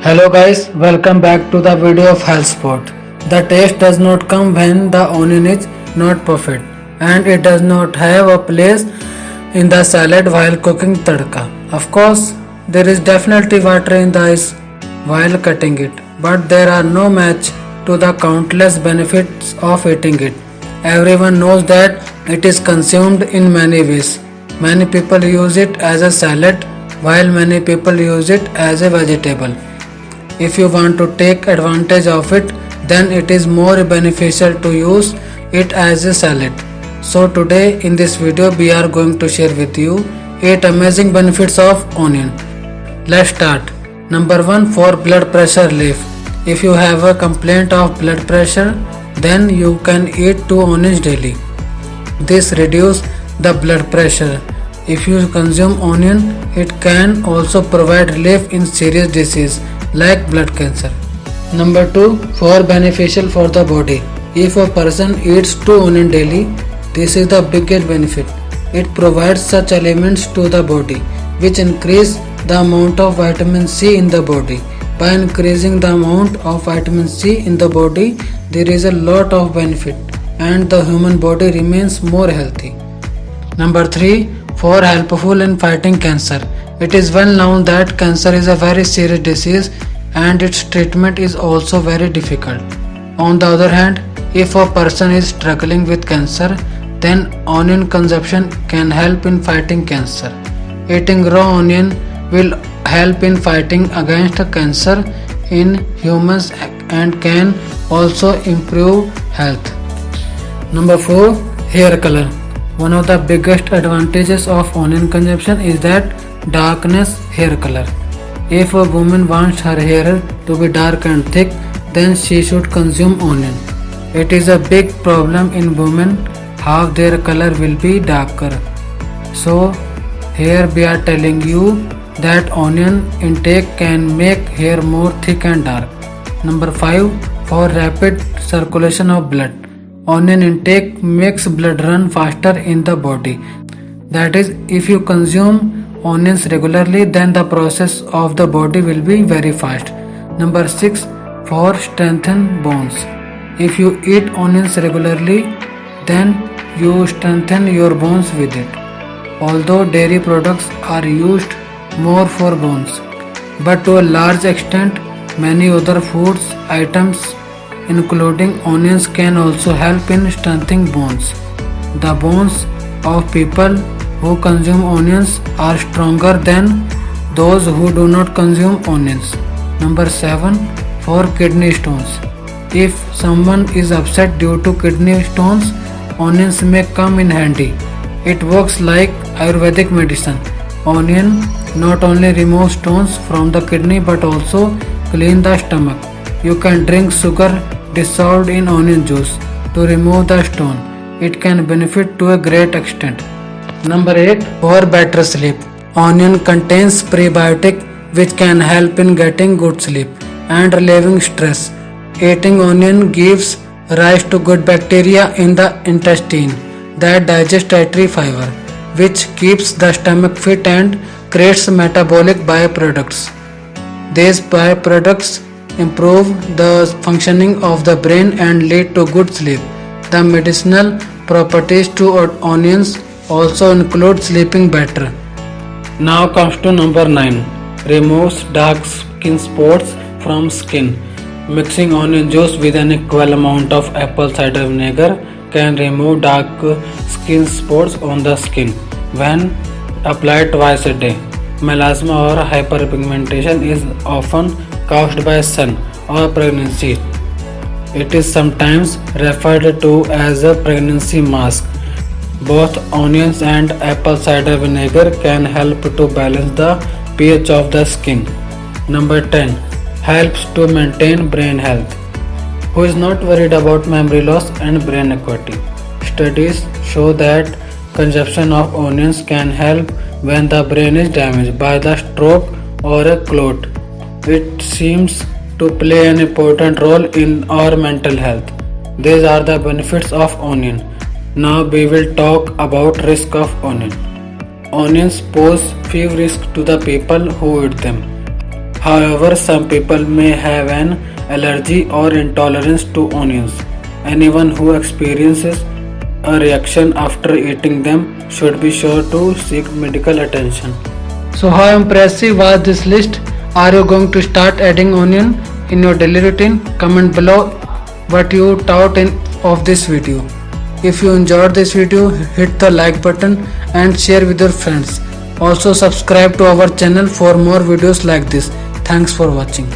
Hello guys, welcome back to the video of Health Sport. The taste does not come when the onion is not perfect and it does not have a place in the salad while cooking tadka. Of course, there is definitely water in the eyes while cutting it, but there are no match to the countless benefits of eating it. Everyone knows that it is consumed in many ways. Many people use it as a salad while many people use it as a vegetable. If you want to take advantage of it, then it is more beneficial to use it as a salad. So today in this video we are going to share with you 8 amazing benefits of onion. Let's start. Number 1, for blood pressure relief. If you have a complaint of blood pressure, then you can eat 2 onions daily. This reduces the blood pressure. If you consume onion, it can also provide relief in serious disease like blood cancer. Number 2, for beneficial for the body. If a person eats 2 onions daily, this is the biggest benefit. It provides such elements to the body which increase the amount of vitamin C in the body. By increasing the amount of vitamin C in the body, there is a lot of benefit and the human body remains more healthy. Number 3, for helpful in fighting cancer. It is well known that cancer is a very serious disease and its treatment is also very difficult. On the other hand, if a person is struggling with cancer, then onion consumption can help in fighting cancer. Eating raw onion will help in fighting against cancer in humans and can also improve health. Number 4, hair color. One of the biggest advantages of onion consumption is that darkness hair color. If a woman wants her hair to be dark and thick, then she should consume onion. It is a big problem in women how their color will be darker. So here we are telling you that onion intake can make hair more thick and dark. Number 5, for rapid circulation of blood. Onion intake makes blood run faster in the body. That is, if you consume onions regularly, then the process of the body will be very fast. Number 6, for strengthen bones. If you eat onions regularly, then you strengthen your bones with it. Although dairy products are used more for bones, but to a large extent, many other foods items including onions can also help in strengthening bones. The bones of people who consume onions are stronger than those who do not consume onions. Number 7, for kidney stones. If someone is upset due to kidney stones, onions may come in handy. It works like Ayurvedic medicine. Onion not only removes stones from the kidney but also clean the stomach. You can drink sugar dissolved in onion juice to remove the stone. It can benefit to a great extent. Number 8, for better sleep. Onion contains prebiotic which can help in getting good sleep and relieving stress. Eating onion gives rise to good bacteria in the intestine that digest dietary fiber, which keeps the stomach fit and creates metabolic byproducts. These byproducts improve the functioning of the brain and lead to good sleep. The medicinal properties to onions also include sleeping better. Now comes to number 9, removes dark skin spots from skin. Mixing onion juice with an equal amount of apple cider vinegar can remove dark skin spots on the skin when applied twice a day. Melasma or hyperpigmentation is often caused by sun or pregnancy. It is sometimes referred to as a pregnancy mask. Both onions and apple cider vinegar can help to balance the pH of the skin. Number 10, helps to maintain brain health. Who is not worried about memory loss and brain acuity? Studies show that consumption of onions can help when the brain is damaged by the stroke or a clot. It seems to play an important role in our mental health. These are the benefits of onion. Now we will talk about risk of onion. Onions pose few risks to the people who eat them. However, some people may have an allergy or intolerance to onions. Anyone who experiences a reaction after eating them should be sure to seek medical attention. So how impressive was this list? Are you going to start adding onion in your daily routine? Comment below what you thought of this video. If you enjoyed this video, hit the like button and share with your friends. Also subscribe to our channel for more videos like this. Thanks for watching.